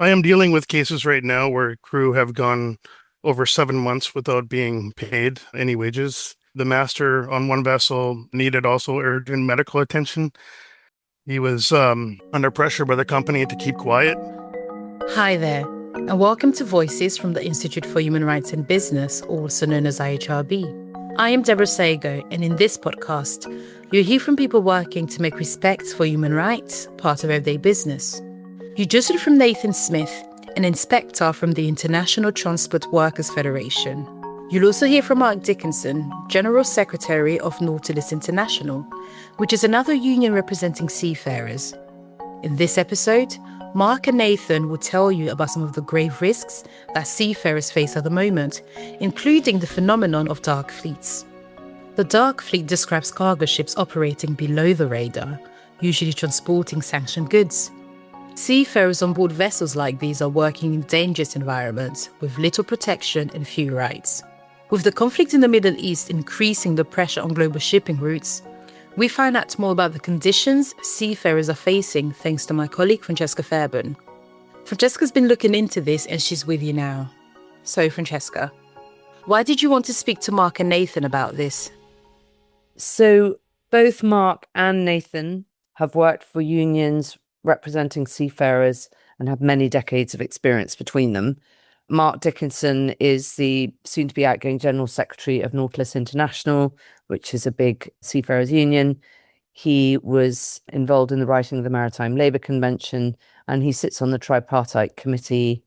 I am dealing with cases right now where crew have gone over 7 months without being paid any wages. The master on one vessel needed also urgent medical attention. He was under pressure by the company to keep quiet. Hi there, and welcome to Voices from the Institute for Human Rights and Business, also known as IHRB. I am Deborah Sago, and in this podcast, you'll hear from people working to make respect for human rights part of everyday business. You just heard from Nathan Smith, an inspector from the International Transport Workers Federation. You'll also hear from Mark Dickinson, General Secretary of Nautilus International, which is another union representing seafarers. In this episode, Mark and Nathan will tell you about some of the grave risks that seafarers face at the moment, including the phenomenon of dark fleets. The dark fleet describes cargo ships operating below the radar, usually transporting sanctioned goods. Seafarers on board vessels like these are working in dangerous environments with little protection and few rights. With the conflict in the Middle East increasing the pressure on global shipping routes, we find out more about the conditions seafarers are facing thanks to my colleague Francesca Fairbairn. Francesca's been looking into this and she's with you now. So Francesca, why did you want to speak to Mark and Nathan about this? So both Mark and Nathan have worked for unions representing seafarers and have many decades of experience between them. Mark Dickinson is the soon-to-be outgoing General Secretary of Nautilus International, which is a big seafarers union. He was involved in the writing of the Maritime Labour Convention, and he sits on the tripartite committee,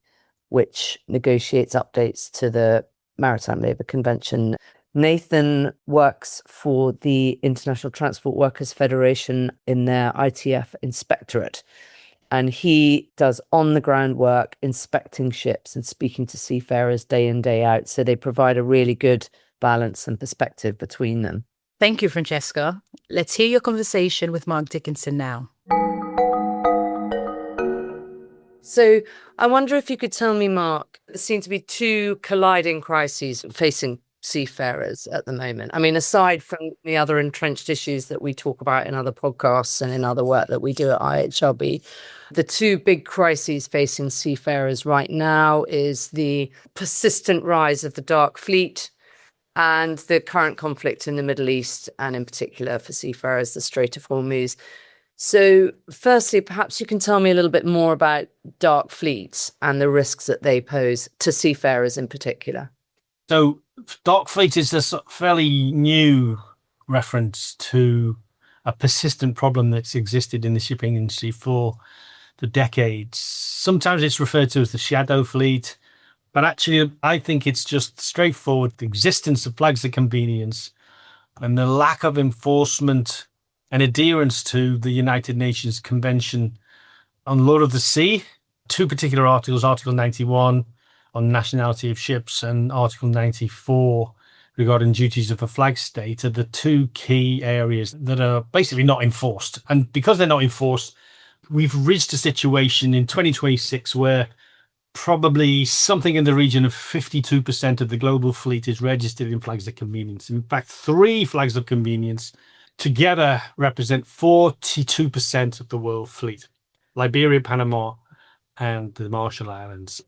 which negotiates updates to the Maritime Labour Convention. Nathan works for the International Transport Workers Federation in their ITF inspectorate. And he does on-the-ground work, inspecting ships and speaking to seafarers day in, day out. So they provide a really good balance and perspective between them. Thank you, Francesca. Let's hear your conversation with Mark Dickinson now. So I wonder if you could tell me, Mark, there seem to be two colliding crises facing seafarers at the moment. I mean, aside from the other entrenched issues that we talk about in other podcasts and in other work that we do at IHRB, the two big crises facing seafarers right now is the persistent rise of the dark fleet and the current conflict in the Middle East, and in particular for seafarers, the Strait of Hormuz. So firstly, perhaps you can tell me a little bit more about dark fleets and the risks that they pose to seafarers in particular. So dark fleet is a fairly new reference to a persistent problem that's existed in the shipping industry for the decades. Sometimes it's referred to as the shadow fleet, but actually I think it's just straightforward the existence of flags of convenience and the lack of enforcement and adherence to the United Nations Convention on Law of the Sea. Two particular articles, Article 91 on nationality of ships and Article 94 regarding duties of a flag state, are the two key areas that are basically not enforced. And because they're not enforced, we've reached a situation in 2026 where probably something in the region of 52% of the global fleet is registered in flags of convenience. In fact, 3 flags of convenience together represent 42% of the world fleet: Liberia, Panama, and the Marshall Islands.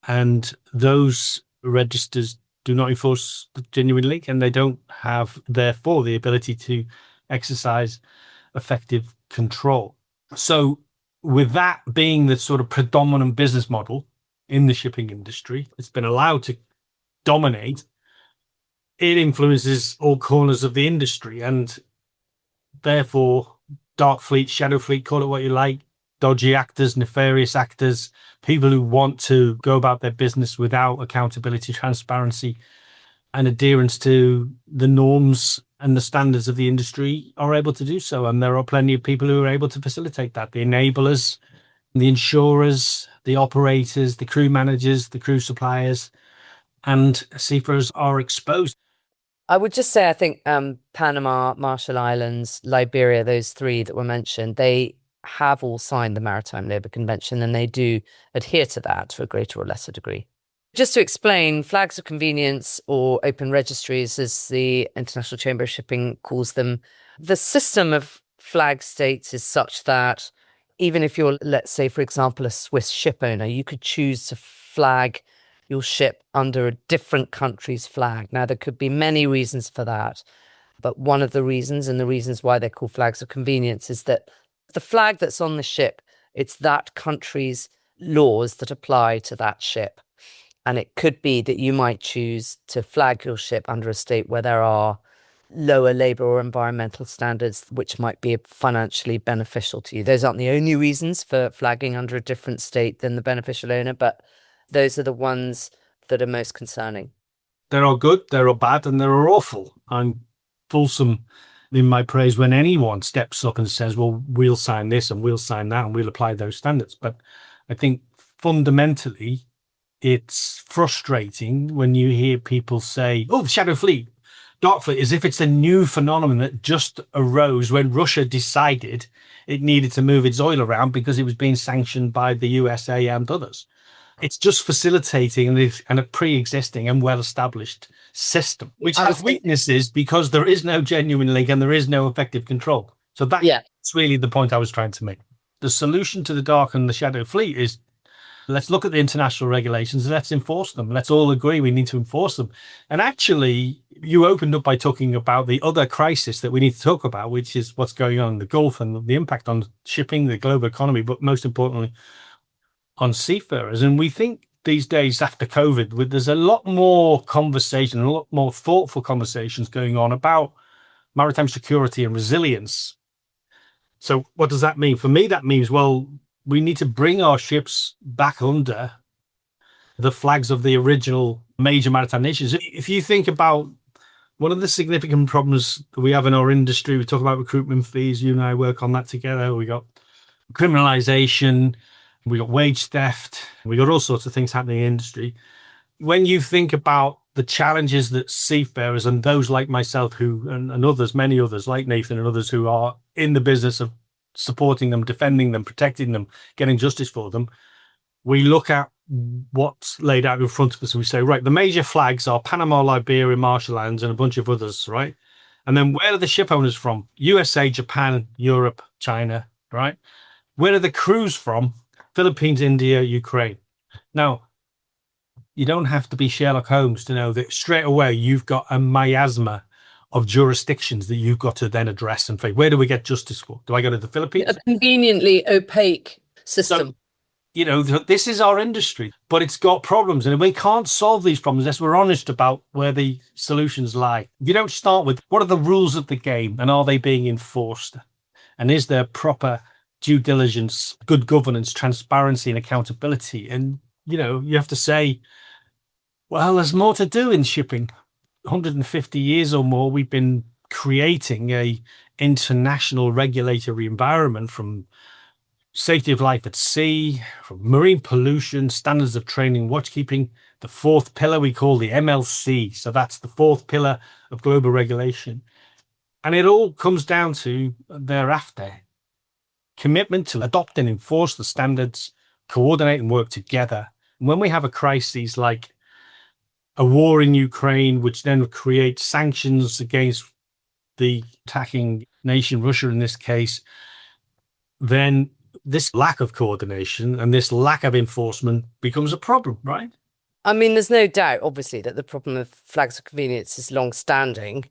And those registers do not enforce the genuine link, and they don't have, therefore, the ability to exercise effective control. So with that being the sort of predominant business model in the shipping industry, it's been allowed to dominate. It influences all corners of the industry, and therefore dark fleet, shadow fleet, call it what you like, dodgy actors, nefarious actors, people who want to go about their business without accountability, transparency, and adherence to the norms and the standards of the industry are able to do so. And there are plenty of people who are able to facilitate that. The enablers, the insurers, the operators, the crew managers, the crew suppliers, and seafarers are exposed. I would just say, I think Panama, Marshall Islands, Liberia, those 3 that were mentioned, they have all signed the Maritime Labour Convention, and they do adhere to that to a greater or lesser degree. Just to explain, flags of convenience, or open registries, as the International Chamber of Shipping calls them, the system of flag states is such that even if you're, let's say, for example, a Swiss ship owner, you could choose to flag your ship under a different country's flag. Now, there could be many reasons for that, but one of the reasons, and the reasons why they're called flags of convenience, is that the flag that's on the ship, it's that country's laws that apply to that ship. And it could be that you might choose to flag your ship under a state where there are lower labour or environmental standards, which might be financially beneficial to you. Those aren't the only reasons for flagging under a different state than the beneficial owner, but those are the ones that are most concerning. There are good, there are bad, and there are awful. I'm fulsome in my praise when anyone steps up and says, well, we'll sign this and we'll sign that and we'll apply those standards. But I think fundamentally, it's frustrating when you hear people say, oh, the Shadow Fleet, Dark Fleet, as if it's a new phenomenon that just arose when Russia decided it needed to move its oil around because it was being sanctioned by the USA and others. It's just facilitating this and a pre-existing and well-established system, which has weaknesses because there is no genuine link and there is no effective control. So that's really the point I was trying to make. The solution to the Dark and the Shadow Fleet is, let's look at the international regulations, let's enforce them. Let's all agree we need to enforce them. And actually, you opened up by talking about the other crisis that we need to talk about, which is what's going on in the Gulf and the impact on shipping, the global economy, but most importantly, on seafarers. And we think these days after COVID, there's a lot more conversation, a lot more thoughtful conversations going on about maritime security and resilience. So what does that mean? For me, that means, well, we need to bring our ships back under the flags of the original major maritime nations. If you think about one of the significant problems that we have in our industry, we talk about recruitment fees, you and I work on that together. We got criminalization, we got wage theft, we got all sorts of things happening in the industry. When you think about the challenges that seafarers and those like myself who and others, many others like Nathan and others who are in the business of supporting them, defending them, protecting them, getting justice for them, we look at what's laid out in front of us and we say, right, the major flags are Panama, Liberia, Marshall Islands, and a bunch of others, right? And then where are the ship owners from? USA, Japan, Europe, China, right? Where are the crews from? Philippines, India, Ukraine. Now, you don't have to be Sherlock Holmes to know that straight away you've got a miasma of jurisdictions that you've got to then address and say, where do we get justice for? Do I go to the Philippines? A conveniently opaque system. So, you know, this is our industry, but it's got problems and we can't solve these problems unless we're honest about where the solutions lie. If you don't start with what are the rules of the game and are they being enforced? And is there proper due diligence, good governance, transparency and accountability? And, you know, you have to say, well, there's more to do in shipping. 150 years or more, we've been creating a international regulatory environment, from safety of life at sea, from marine pollution, standards of training, watchkeeping. The fourth pillar we call the MLC. So that's the fourth pillar of global regulation. And it all comes down to thereafter commitment to adopt and enforce the standards, coordinate and work together. And when we have a crisis like a war in Ukraine, which then creates sanctions against the attacking nation, Russia in this case, then this lack of coordination and this lack of enforcement becomes a problem, right? I mean, there's no doubt, obviously, that the problem of flags of convenience is long-standing.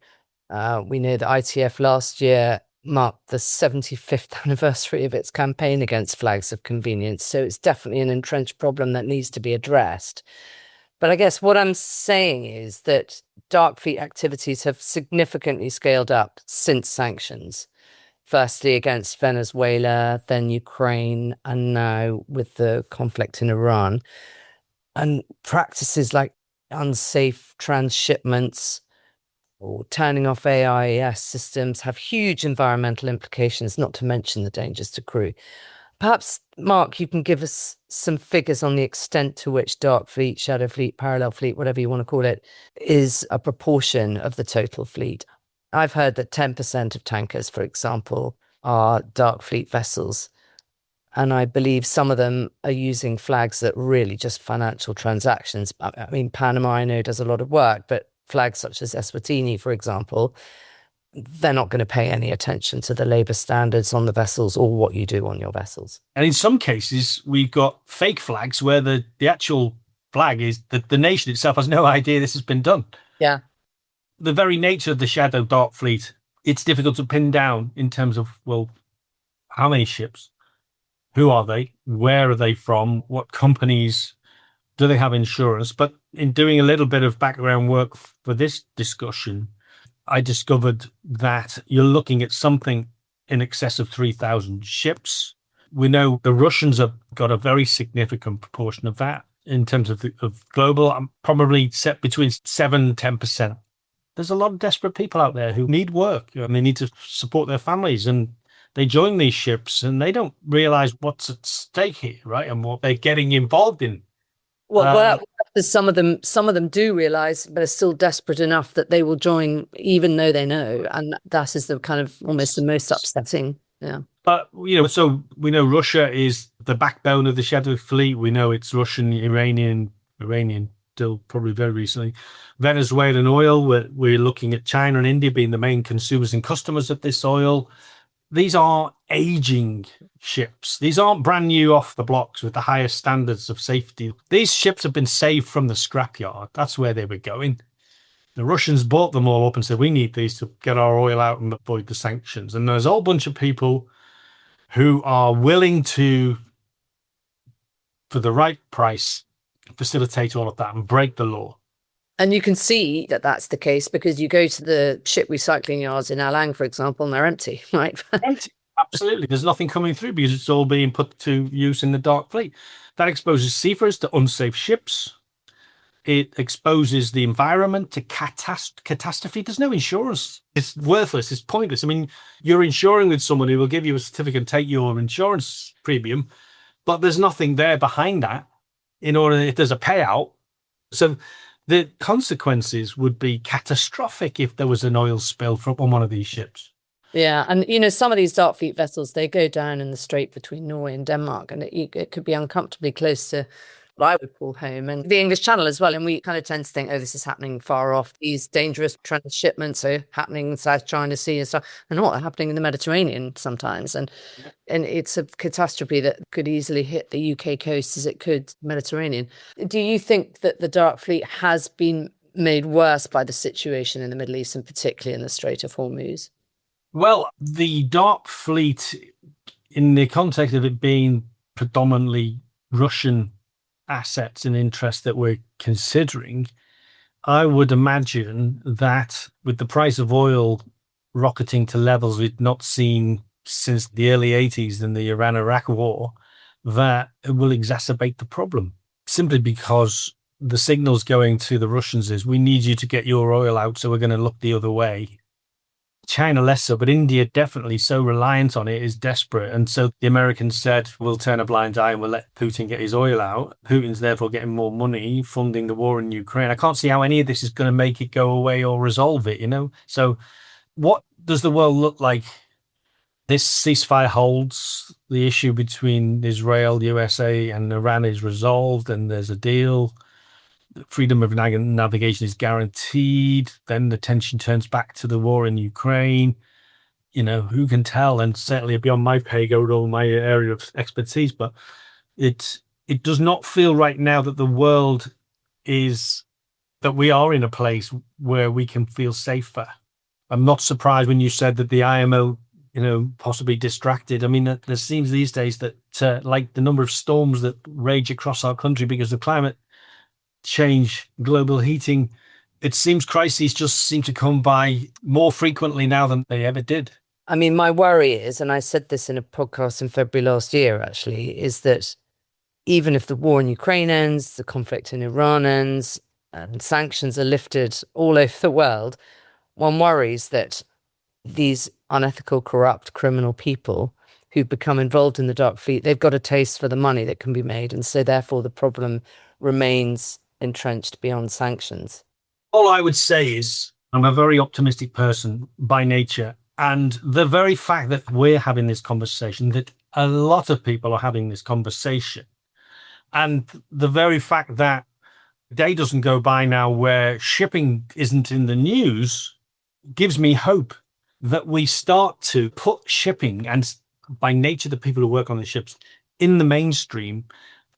We know that ITF last year marked the 75th anniversary of its campaign against flags of convenience, so it's definitely an entrenched problem that needs to be addressed. But I guess what I'm saying is that dark fleet activities have significantly scaled up since sanctions. Firstly against Venezuela, then Ukraine, and now with the conflict in Iran. And practices like unsafe transshipments or turning off AIS systems have huge environmental implications, not to mention the dangers to crew. Perhaps, Mark, you can give us some figures on the extent to which dark fleet, shadow fleet, parallel fleet, whatever you want to call it, is a proportion of the total fleet. I've heard that 10% of tankers, for example, are dark fleet vessels. And I believe some of them are using flags that really just financial transactions. I mean, Panama, I know, does a lot of work, but flags such as Eswatini, for example, they're not going to pay any attention to the labour standards on the vessels or what you do on your vessels. And in some cases, we've got fake flags where the actual flag is that the nation itself has no idea this has been done. Yeah. The very nature of the shadow dark fleet, it's difficult to pin down in terms of, well, how many ships? Who are they? Where are they from? What companies? Do they have insurance? But in doing a little bit of background work for this discussion, I discovered that you're looking at something in excess of 3,000 ships. We know the Russians have got a very significant proportion of that in terms of global. I'm probably set between 7 and 10%. There's a lot of desperate people out there who need work and they need to support their families, and they join these ships and they don't realize what's at stake here, right? And what they're getting involved in. Well, some of them do realize, but are still desperate enough that they will join, even though they know. And that is the kind of almost the most upsetting. Yeah. But, so we know Russia is the backbone of the Shadow Fleet. We know it's Russian, Iranian, still probably very recently, Venezuelan oil. We're looking at China and India being the main consumers and customers of this oil. These are aging ships. These aren't brand new off the blocks with the highest standards of safety. These ships have been saved from the scrapyard. That's where they were going. The Russians bought them all up and said, we need these to get our oil out and avoid the sanctions. And there's a whole bunch of people who are willing to, for the right price, facilitate all of that and break the law. And you can see that that's the case because you go to the ship recycling yards in Alang, for example, and they're empty, right? Empty. Absolutely. There's nothing coming through because it's all being put to use in the dark fleet. That exposes seafarers to unsafe ships. It exposes the environment to catastrophe. There's no insurance. It's worthless. It's pointless. I mean, you're insuring with someone who will give you a certificate and take your insurance premium, but there's nothing there behind that in order if there's a payout. So the consequences would be catastrophic if there was an oil spill on one of these ships. Yeah, and some of these dark fleet vessels, they go down in the strait between Norway and Denmark, and it could be uncomfortably close to what I would call home, and the English Channel as well. And we kind of tend to think, oh, this is happening far off. These dangerous transshipments are happening in South China Sea and stuff, and not happening in the Mediterranean sometimes. And it's a catastrophe that could easily hit the UK coast as it could Mediterranean. Do you think that the dark fleet has been made worse by the situation in the Middle East, and particularly in the Strait of Hormuz? Well, the dark fleet, in the context of it being predominantly Russian assets and interests that we're considering, I would imagine that with the price of oil rocketing to levels we've not seen since the early 80s in the Iran-Iraq war, that it will exacerbate the problem, simply because the signals going to the Russians is, we need you to get your oil out, so we're going to look the other way. China less so, but India definitely so reliant on it is desperate. And so the Americans said, we'll turn a blind eye and we'll let Putin get his oil out. Putin's therefore getting more money funding the war in Ukraine. I can't see how any of this is going to make it go away or resolve it, So what does the world look like? This ceasefire holds, the issue between Israel, USA and Iran is resolved and there's a deal. Freedom of navigation is guaranteed. Then the tension turns back to the war in Ukraine. Who can tell? And certainly beyond my pay grade or my area of expertise, but it does not feel right now that the world that we are in a place where we can feel safer. I'm not surprised when you said that the IMO, possibly distracted. I mean, there seems these days that like the number of storms that rage across our country because of climate change, global heating, it seems crises just seem to come by more frequently now than they ever did. I mean, my worry is, and I said this in a podcast in February last year, actually, is that even if the war in Ukraine ends, the conflict in Iran ends, and sanctions are lifted all over the world, one worries that these unethical, corrupt, criminal people who become involved in the dark fleet, they've got a taste for the money that can be made. And so therefore the problem remains entrenched beyond sanctions. All I would say is I'm a very optimistic person by nature. And the very fact that we're having this conversation, that a lot of people are having this conversation, and the very fact that a day doesn't go by now where shipping isn't in the news gives me hope. that we start to put shipping, and by nature the people who work on the ships, in the mainstream,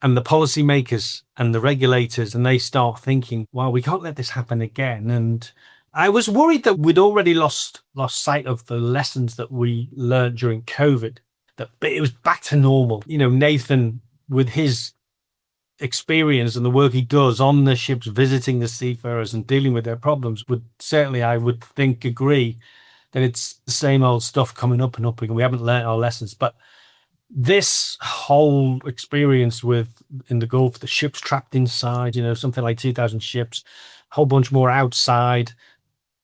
and the policymakers and the regulators, and they start thinking, well, we can't let this happen again. And I was worried that we'd already lost sight of the lessons that we learned during COVID, that it was back to normal. Nathan, with his experience and the work he does on the ships, visiting the seafarers and dealing with their problems, would certainly, I would think, agree that it's the same old stuff coming up and up again. We haven't learned our lessons. But this whole experience in the Gulf, the ships trapped inside, something like 2,000 ships, a whole bunch more outside,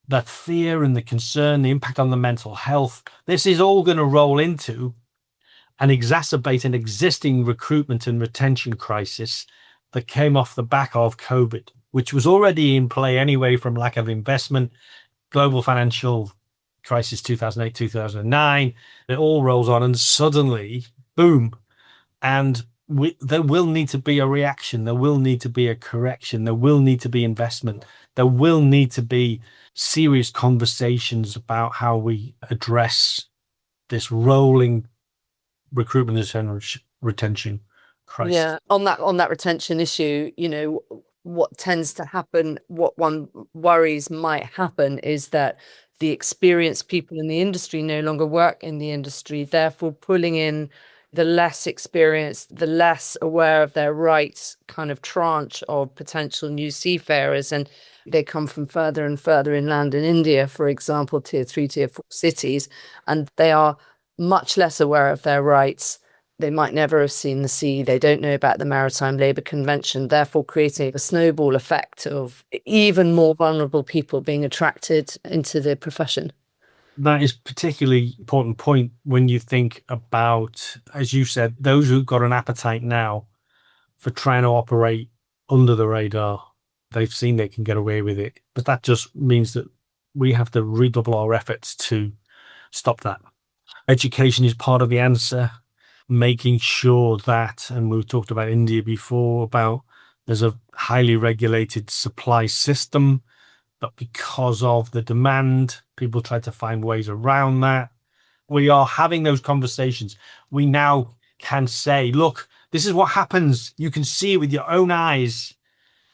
that fear and the concern, the impact on the mental health, this is all going to roll into and exacerbate an existing recruitment and retention crisis that came off the back of COVID, which was already in play anyway from lack of investment, global financial crisis 2008, 2009. It all rolls on and suddenly, boom. And there will need to be a reaction. There will need to be a correction. There will need to be investment. There will need to be serious conversations about how we address this rolling recruitment and retention crisis. Yeah, on that retention issue, what tends to happen, what one worries might happen, is that the experienced people in the industry no longer work in the industry, therefore pulling in the less experienced, the less aware of their rights kind of tranche of potential new seafarers. And they come from further and further inland in India, for example, tier 3, tier 4 cities, and they are much less aware of their rights. They might never have seen the sea. They don't know about the Maritime Labour Convention, therefore creating a snowball effect of even more vulnerable people being attracted into the profession. That is particularly important point when you think about, as you said, those who've got an appetite now for trying to operate under the radar. They've seen they can get away with it. But that just means that we have to redouble our efforts to stop that. Education is part of the answer. Making sure that, and we've talked about India before, about there's a highly regulated supply system, but because of the demand, people try to find ways around that. We are having those conversations. We now can say, look, this is what happens. You can see it with your own eyes.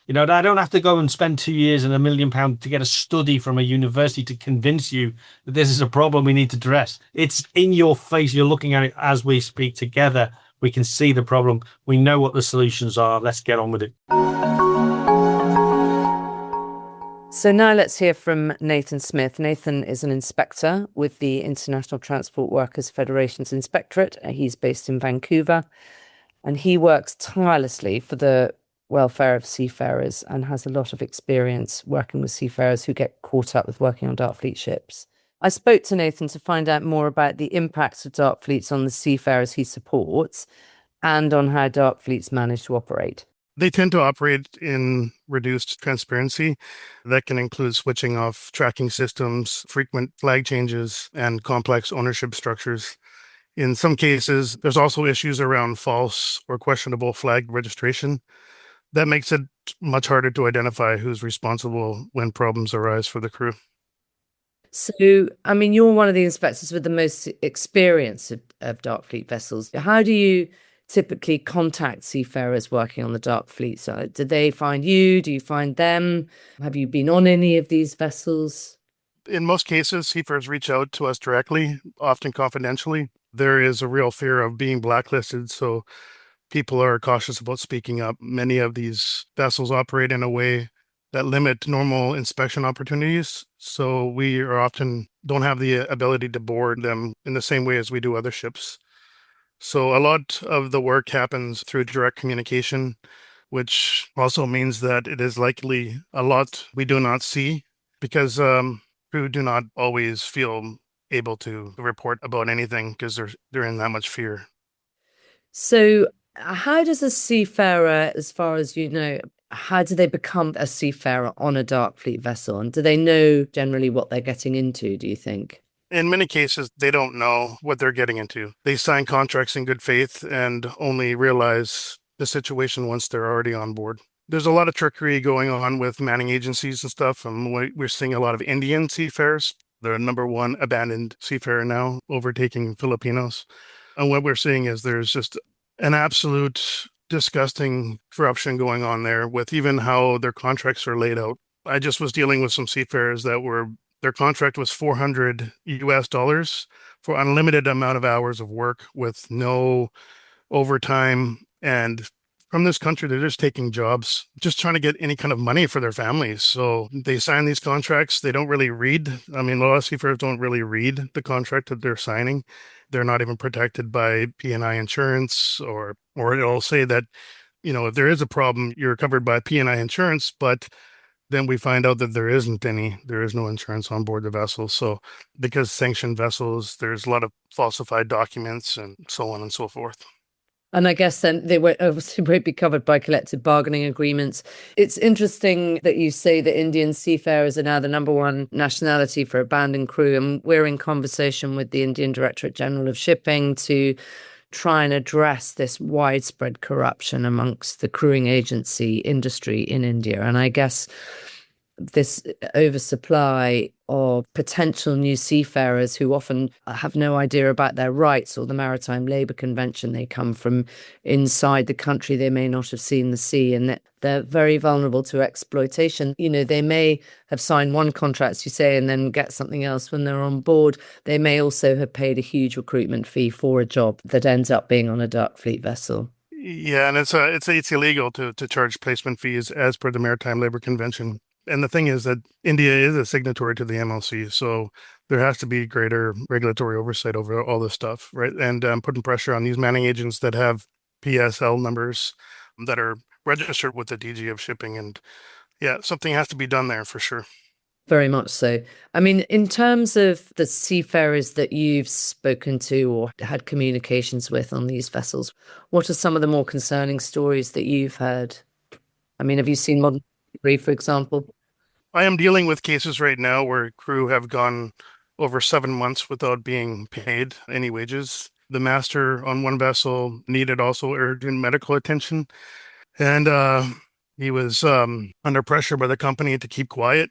I don't have to go and spend 2 years and £1 million to get a study from a university to convince you that this is a problem we need to address. It's in your face. You're looking at it as we speak together. We can see the problem. We know what the solutions are. Let's get on with it. So now let's hear from Nathan Smith. Nathan is an inspector with the International Transport Workers Federation's Inspectorate. He's based in Vancouver, and he works tirelessly for the welfare of seafarers and has a lot of experience working with seafarers who get caught up with working on dark fleet ships. I spoke to Nathan to find out more about the impacts of dark fleets on the seafarers he supports and on how dark fleets manage to operate. They tend to operate in reduced transparency. That can include switching off tracking systems, frequent flag changes, and complex ownership structures. In some cases, there's also issues around false or questionable flag registration. That makes it much harder to identify who's responsible when problems arise for the crew. So, you're one of the inspectors with the most experience of dark fleet vessels. How do you typically contact seafarers working on the dark fleet? So do they find you? Do you find them? Have you been on any of these vessels? In most cases, seafarers reach out to us directly, often confidentially. There is a real fear of being blacklisted, so people are cautious about speaking up. Many of these vessels operate in a way that limit normal inspection opportunities, so we are often don't have the ability to board them in the same way as we do other ships. So a lot of the work happens through direct communication, which also means that it is likely a lot we do not see because crew do not always feel able to report about anything because they're in that much fear. So how does a seafarer, as far as you know, how do they become a seafarer on a dark fleet vessel? And do they know generally what they're getting into, do you think? In many cases, they don't know what they're getting into. They sign contracts in good faith and only realize the situation once they're already on board. There's a lot of trickery going on with manning agencies and stuff, and we're seeing a lot of Indian seafarers They're number one abandoned seafarer now, overtaking Filipinos. And what we're seeing is there's just an absolute disgusting corruption going on there with even how their contracts are laid out. I just was dealing with some seafarers that were, their contract was $400 for unlimited amount of hours of work with no overtime. And from this country, they're just taking jobs, just trying to get any kind of money for their families. So they sign these contracts. They don't really read. I mean, a lot of seafarers don't really read the contract that they're signing. They're not even protected by P&I insurance, or it'll say that, if there is a problem, you're covered by P&I insurance, but then we find out that there isn't any. There is no insurance on board the vessel. So because sanctioned vessels, there's a lot of falsified documents and so on and so forth. And I guess then they obviously won't be covered by collective bargaining agreements. It's interesting that you say that Indian seafarers are now the number one nationality for abandoned crew. And we're in conversation with the Indian Directorate General of Shipping to try and address this widespread corruption amongst the crewing agency industry in India. And I guess this oversupply of potential new seafarers who often have no idea about their rights or the Maritime Labour Convention. They come from inside the country. They may not have seen the sea, and they're very vulnerable to exploitation. They may have signed one contract, as you say, and then get something else when they're on board. They may also have paid a huge recruitment fee for a job that ends up being on a dark fleet vessel. Yeah, and it's illegal to charge placement fees as per the Maritime Labour Convention. And the thing is that India is a signatory to the MLC, so there has to be greater regulatory oversight over all this stuff, right? And putting pressure on these manning agents that have PSL numbers that are registered with the DG of Shipping. And yeah, something has to be done there for sure. Very much so. I mean, in terms of the seafarers that you've spoken to or had communications with on these vessels, what are some of the more concerning stories that you've heard? I mean, have you seen modern slavery, for example? I am dealing with cases right now where crew have gone over 7 months without being paid any wages. The master on one vessel needed also urgent medical attention, and he was under pressure by the company to keep quiet.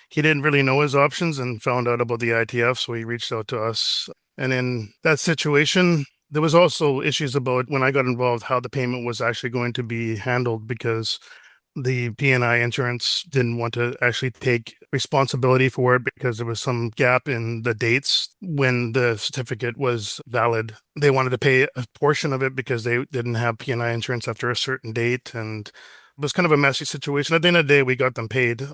He didn't really know his options and found out about the ITF, so he reached out to us. And in that situation, there was also issues about, when I got involved, how the payment was actually going to be handled, because the P&I insurance didn't want to actually take responsibility for it because there was some gap in the dates when the certificate was valid. They wanted to pay a portion of it because they didn't have P&I insurance after a certain date. And it was kind of a messy situation. At the end of the day, we got them paid,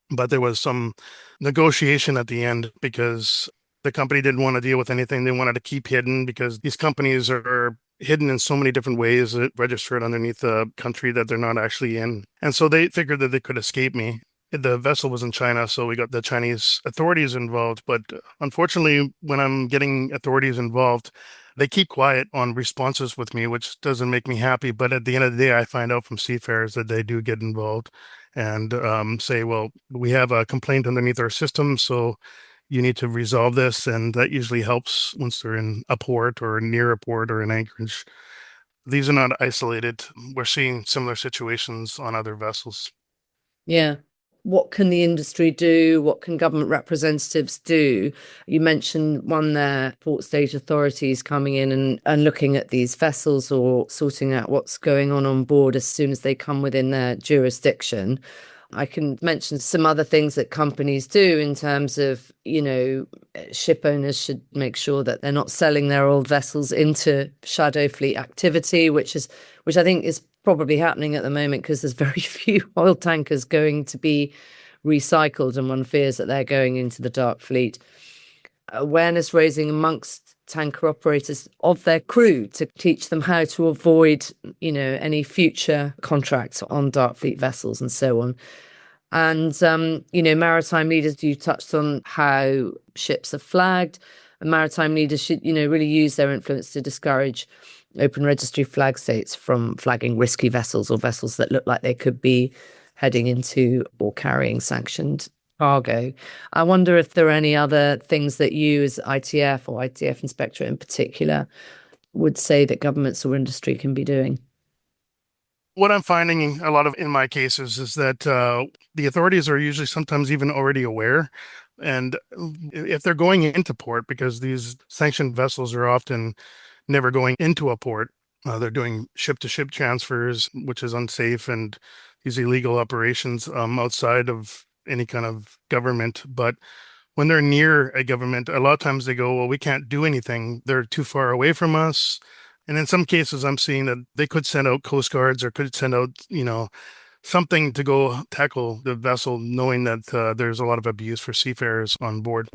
but there was some negotiation at the end because the company didn't want to deal with anything. They wanted to keep hidden because these companies are hidden in so many different ways, registered underneath a country that they're not actually in. And so they figured that they could escape me. The vessel was in China, so we got the Chinese authorities involved. But unfortunately, when I'm getting authorities involved, they keep quiet on responses with me, which doesn't make me happy. But at the end of the day, I find out from seafarers that they do get involved and say, well, we have a complaint underneath our system, so you need to resolve this. And that usually helps once they're in a port or near a port or in anchorage. These are not isolated. We're seeing similar situations on other vessels. Yeah. What can the industry do? What can government representatives do? You mentioned one there, port state authorities coming in and looking at these vessels or sorting out what's going on board as soon as they come within their jurisdiction. I can mention some other things that companies do in terms of, ship owners should make sure that they're not selling their old vessels into shadow fleet activity, which I think is probably happening at the moment because there's very few oil tankers going to be recycled, and one fears that they're going into the dark fleet. Awareness raising amongst tanker operators of their crew to teach them how to avoid, any future contracts on dark fleet vessels and so on. And, maritime leaders, you touched on how ships are flagged, and maritime leaders should, really use their influence to discourage open registry flag states from flagging risky vessels or vessels that look like they could be heading into or carrying sanctioned cargo. I wonder if there are any other things that you as ITF or ITF Inspectorate in particular would say that governments or industry can be doing. What I'm finding a lot of in my cases is that the authorities are usually sometimes even already aware And if they're going into port, because these sanctioned vessels are often never going into a port, they're doing ship-to-ship transfers, which is unsafe, and these illegal operations outside of any kind of government. But when they're near a government, a lot of times they go, well, we can't do anything. They're too far away from us. And in some cases, I'm seeing that they could send out coast guards or could send out, something to go tackle the vessel, knowing that there's a lot of abuse for seafarers on board.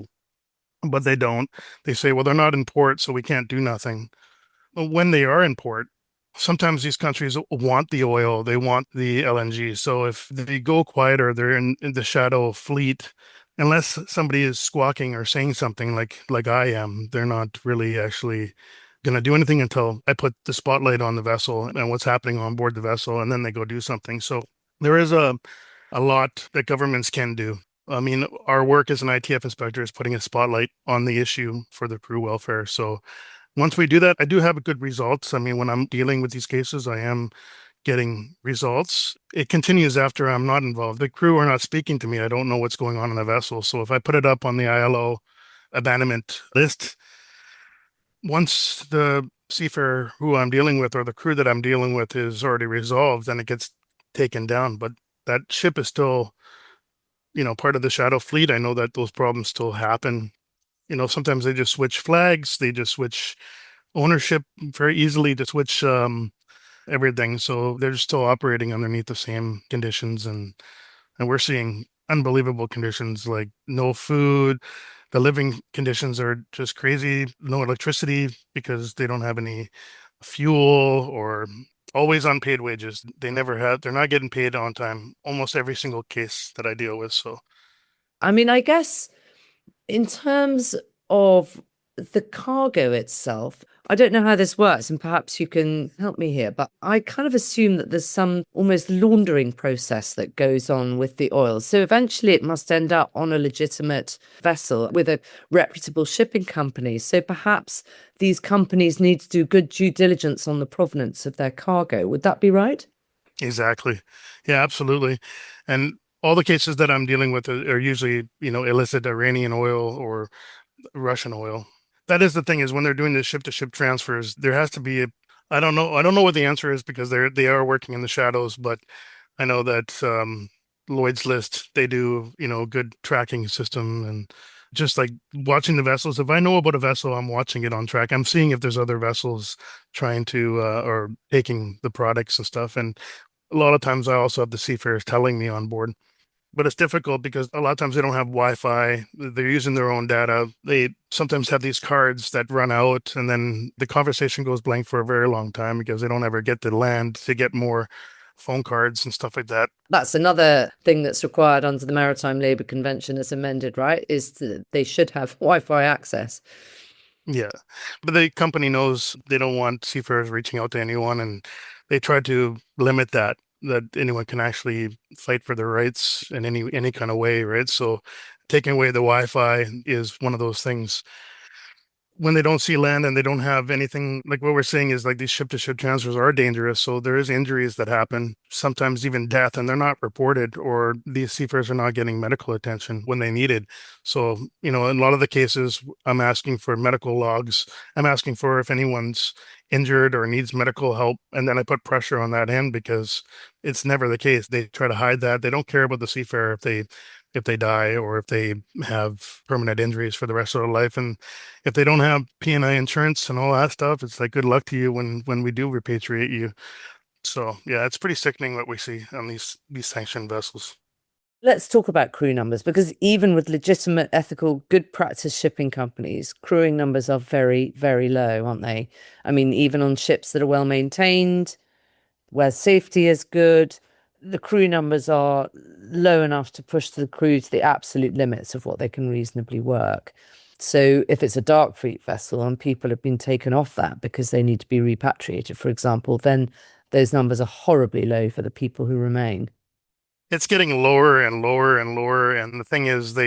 But they don't. They say, well, they're not in port, so we can't do nothing. When they are in port, sometimes these countries want the oil, they want the LNG. So if they go quiet or they're in the shadow fleet, unless somebody is squawking or saying something like I am, they're not really actually going to do anything until I put the spotlight on the vessel and what's happening on board the vessel, and then they go do something. So there is a lot that governments can do. I mean, our work as an ITF inspector is putting a spotlight on the issue for the crew welfare. So once we do that, I do have good results. I mean, when I'm dealing with these cases, I am getting results. It continues after I'm not involved. The crew are not speaking to me. I don't know what's going on in the vessel. So if I put it up on the ILO abandonment list, once the seafarer who I'm dealing with or the crew that I'm dealing with is already resolved, then it gets taken down. But that ship is still, part of the shadow fleet. I know that those problems still happen. Sometimes they just switch flags, they just switch ownership very easily to switch everything. So they're still operating underneath the same conditions, and we're seeing unbelievable conditions like no food. The living conditions are just crazy. No electricity because they don't have any fuel, or always unpaid wages. They're not getting paid on time. Almost every single case that I deal with. So I mean, I guess in terms of the cargo itself, I don't know how this works, and perhaps you can help me here, but I kind of assume that there's some almost laundering process that goes on with the oil. So eventually it must end up on a legitimate vessel with a reputable shipping company. So perhaps these companies need to do good due diligence on the provenance of their cargo. Would that be right? exactly. Yeah, absolutely. And all the cases that I'm dealing with are usually, illicit Iranian oil or Russian oil. That is the thing, is when they're doing the ship to ship transfers, there has to be I don't know. I don't know what the answer is because they are working in the shadows, but I know that Lloyd's List, they do, good tracking system, and just like watching the vessels. If I know about a vessel, I'm watching it on track. I'm seeing if there's other vessels trying to or taking the products and stuff. And a lot of times I also have the seafarers telling me on board, but it's difficult because a lot of times they don't have Wi-Fi. They're using their own data. They sometimes have these cards that run out, and then the conversation goes blank for a very long time because they don't ever get to land to get more phone cards and stuff like that. That's another thing that's required under the Maritime Labour Convention as amended, right? Is that they should have Wi-Fi access. Yeah, but the company knows they don't want seafarers reaching out to anyone, and they try to limit that anyone can actually fight for their rights in any kind of way, right? So taking away the Wi-Fi is one of those things. When they don't see land and they don't have anything, like what we're saying is like these ship to ship transfers are dangerous. So there is injuries that happen, sometimes even death, and they're not reported, or these seafarers are not getting medical attention when they need it. So, in a lot of the cases, I'm asking for medical logs. I'm asking for if anyone's injured or needs medical help. And then I put pressure on that end because it's never the case. They try to hide that. They don't care about the seafarer if they die or if they have permanent injuries for the rest of their life. And if they don't have P&I insurance and all that stuff, it's like good luck to you when we do repatriate you. So yeah, it's pretty sickening what we see on these sanctioned vessels. Let's talk about crew numbers, because even with legitimate, ethical, good practice shipping companies, crewing numbers are very, very low, aren't they? I mean, even on ships that are well maintained, where safety is good, the crew numbers are low enough to push the crew to the absolute limits of what they can reasonably work. So if it's a dark fleet vessel and people have been taken off that because they need to be repatriated, for example, then those numbers are horribly low for the people who remain. It's getting lower and lower and lower. And the thing is,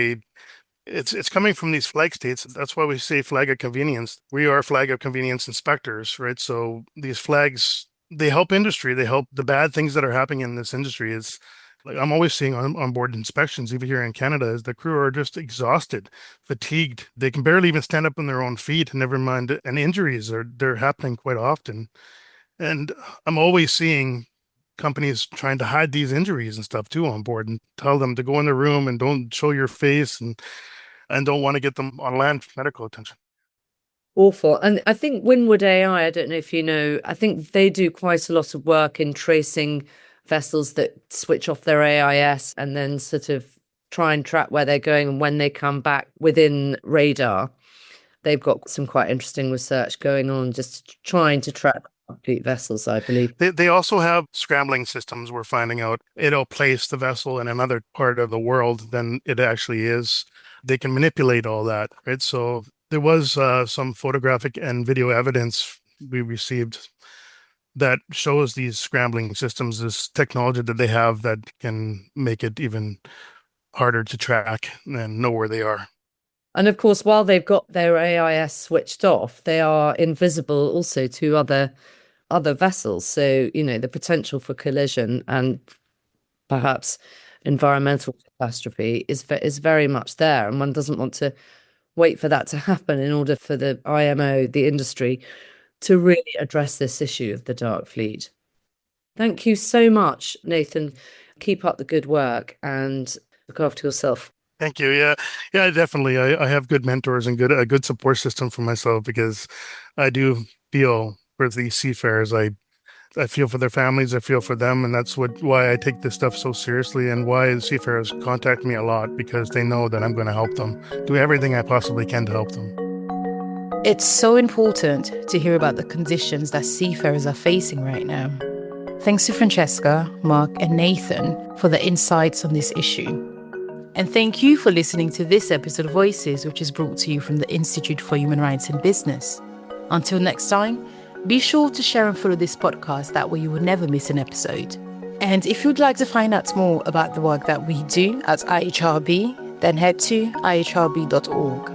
it's coming from these flag states. That's why we say flag of convenience. We are flag of convenience inspectors, right? So these flags, they help industry. They help the bad things that are happening in this industry. Like I'm always seeing on board inspections, even here in Canada, is the crew are just exhausted, fatigued. They can barely even stand up on their own feet, never mind, and injuries they're happening quite often. And I'm always seeing companies trying to hide these injuries and stuff too on board and tell them to go in their room and don't show your face and don't want to get them on land for medical attention. Awful. And I think Winwood AI, I don't know if you know, I think they do quite a lot of work in tracing vessels that switch off their AIS and then sort of try and track where they're going and when they come back within radar. They've got some quite interesting research going on, just trying to track fleet vessels, I believe. They also have scrambling systems. We're finding out it'll place the vessel in another part of the world than it actually is. They can manipulate all that, right? So there was some photographic and video evidence we received that shows these scrambling systems, this technology that they have that can make it even harder to track and know where they are. And of course, while they've got their AIS switched off, they are invisible also to other vessels. So, the potential for collision and perhaps environmental catastrophe is very much there. And one doesn't want to wait for that to happen in order for the IMO, the industry, to really address this issue of the dark fleet. Thank you so much, Nathan. Keep up the good work and look after yourself. Thank you. Yeah, definitely. I have good mentors and a good support system for myself because I do feel for the seafarers. I feel for their families. I feel for them, and that's why I take this stuff so seriously, and why the seafarers contact me a lot, because they know that I'm going to help them, do everything I possibly can to help them. It's so important to hear about the conditions that seafarers are facing right now. Thanks to Francesca, Mark, and Nathan for the insights on this issue. And thank you for listening to this episode of Voices, which is brought to you from the Institute for Human Rights in Business. Until next time, be sure to share and follow this podcast, that way you will never miss an episode. And if you'd like to find out more about the work that we do at IHRB, then head to ihrb.org.